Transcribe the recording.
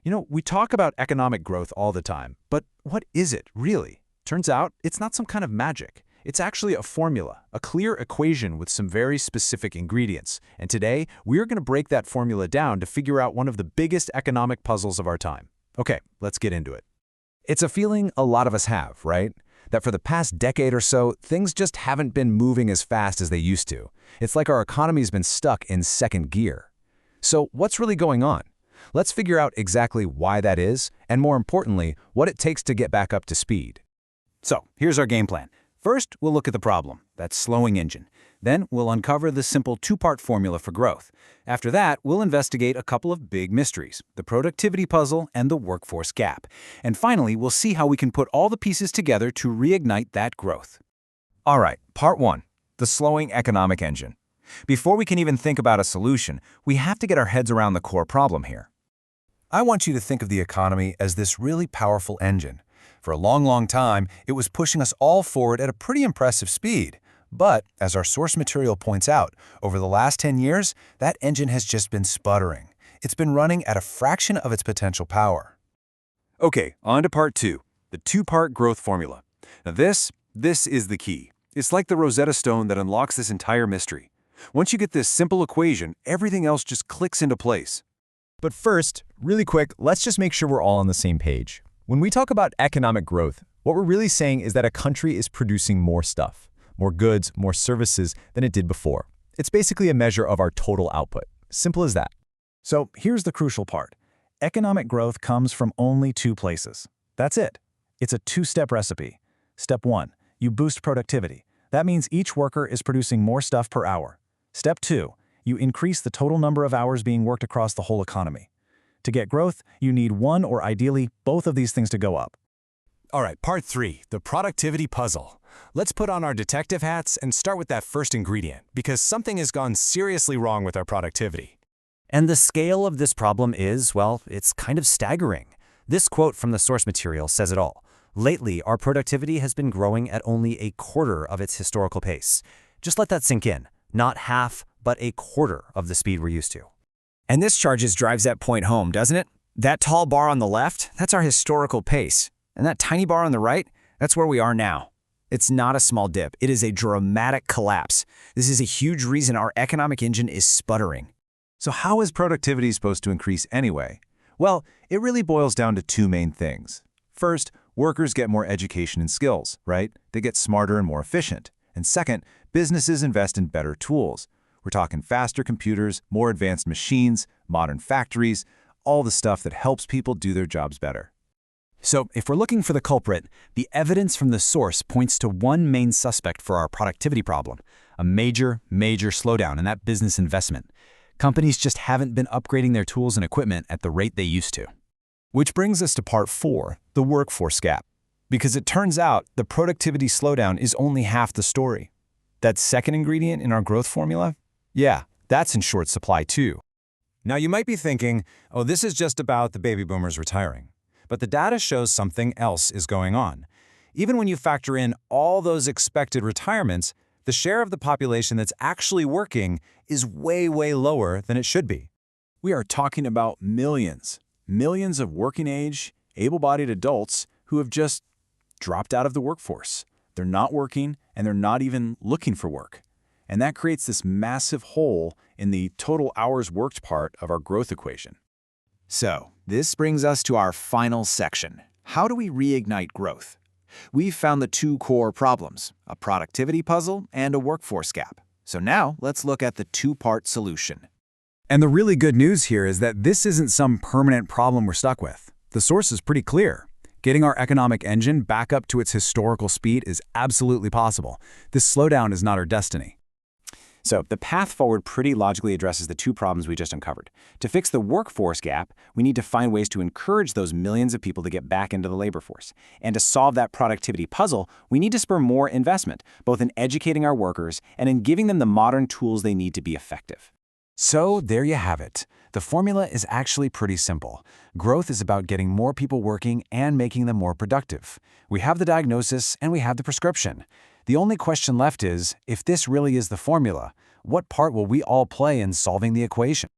We talk about economic growth all the time, but what is it, really? Turns out, it's not some kind of magic. It's actually a formula, a clear equation with some very specific ingredients. And today, we're going to break that formula down to figure out one of the biggest economic puzzles of our time. Okay, let's get into it. It's a feeling a lot of us have, right? That for the past decade or so, things just haven't been moving as fast as they used to. It's like our economy's been stuck in second gear. So what's really going on? Let's figure out exactly why that is, and more importantly, what it takes to get back up to speed. So, here's our game plan. First, we'll look at the problem, that slowing engine. Then, we'll uncover the simple two-part formula for growth. After that, we'll investigate a couple of big mysteries, the productivity puzzle and the workforce gap. And finally, we'll see how we can put all the pieces together to reignite that growth. All right, part one, the slowing economic engine. Before we can even think about a solution, we have to get our heads around the core problem here. I want you to think of the economy as this really powerful engine. For a long time, it was pushing us all forward at a pretty impressive speed. But, as our source material points out, over the last 10 years, that engine has just been sputtering. It's been running at a fraction of its potential power. Okay, on to part two, the two-part growth formula. Now this is the key. It's like the Rosetta Stone that unlocks this entire mystery. Once you get this simple equation, everything else just clicks into place. But first, really quick, let's just make sure we're all on the same page. When we talk about economic growth, what we're really saying is that a country is producing more stuff, more goods, more services than it did before. It's basically a measure of our total output. Simple as that. So here's the crucial part. Economic growth comes from only two places. That's it. It's a two-step recipe. Step one, you boost productivity. That means each worker is producing more stuff per hour. Step two, you increase the total number of hours being worked across the whole economy. To get growth, you need one or ideally both of these things to go up. All right, part three, the productivity puzzle. Let's put on our detective hats and start with that first ingredient, because something has gone seriously wrong with our productivity. And the scale of this problem is, well, it's kind of staggering. This quote from the source material says it all. Lately, our productivity has been growing at only a quarter of its historical pace. Just let that sink in. Not half, but a quarter of the speed we're used to. And this chart just drives that point home, doesn't it? That tall bar on the left, that's our historical pace. And that tiny bar on the right, that's where we are now. It's not a small dip. It is a dramatic collapse. This is a huge reason our economic engine is sputtering. So how is productivity supposed to increase anyway? Well, it really boils down to two main things. First, workers get more education and skills, right? They get smarter and more efficient. And second, businesses invest in better tools. We're talking faster computers, more advanced machines, modern factories, all the stuff that helps people do their jobs better. So if we're looking for the culprit, the evidence from the source points to one main suspect for our productivity problem, a major slowdown in that business investment. Companies just haven't been upgrading their tools and equipment at the rate they used to. Which brings us to part four, the workforce gap. Because it turns out the productivity slowdown is only half the story. That second ingredient in our growth formula? Yeah, that's in short supply too. Now you might be thinking, oh, this is just about the baby boomers retiring. But the data shows something else is going on. Even when you factor in all those expected retirements, the share of the population that's actually working is way lower than it should be. We are talking about millions of working-age, able-bodied adults who have just dropped out of the workforce. They're not working, and they're not even looking for work. And that creates this massive hole in the total hours worked part of our growth equation. So, this brings us to our final section. How do we reignite growth? We've found the two core problems, a productivity puzzle and a workforce gap. So now, let's look at the two-part solution. And the really good news here is that this isn't some permanent problem we're stuck with. The source is pretty clear. Getting our economic engine back up to its historical speed is absolutely possible. This slowdown is not our destiny. So the path forward pretty logically addresses the two problems we just uncovered. To fix the workforce gap, we need to find ways to encourage those millions of people to get back into the labor force. And to solve that productivity puzzle, we need to spur more investment, both in educating our workers and in giving them the modern tools they need to be effective. So there you have it. The formula is actually pretty simple. Growth is about getting more people working and making them more productive. We have the diagnosis and we have the prescription. The only question left is, if this really is the formula, what part will we all play in solving the equation?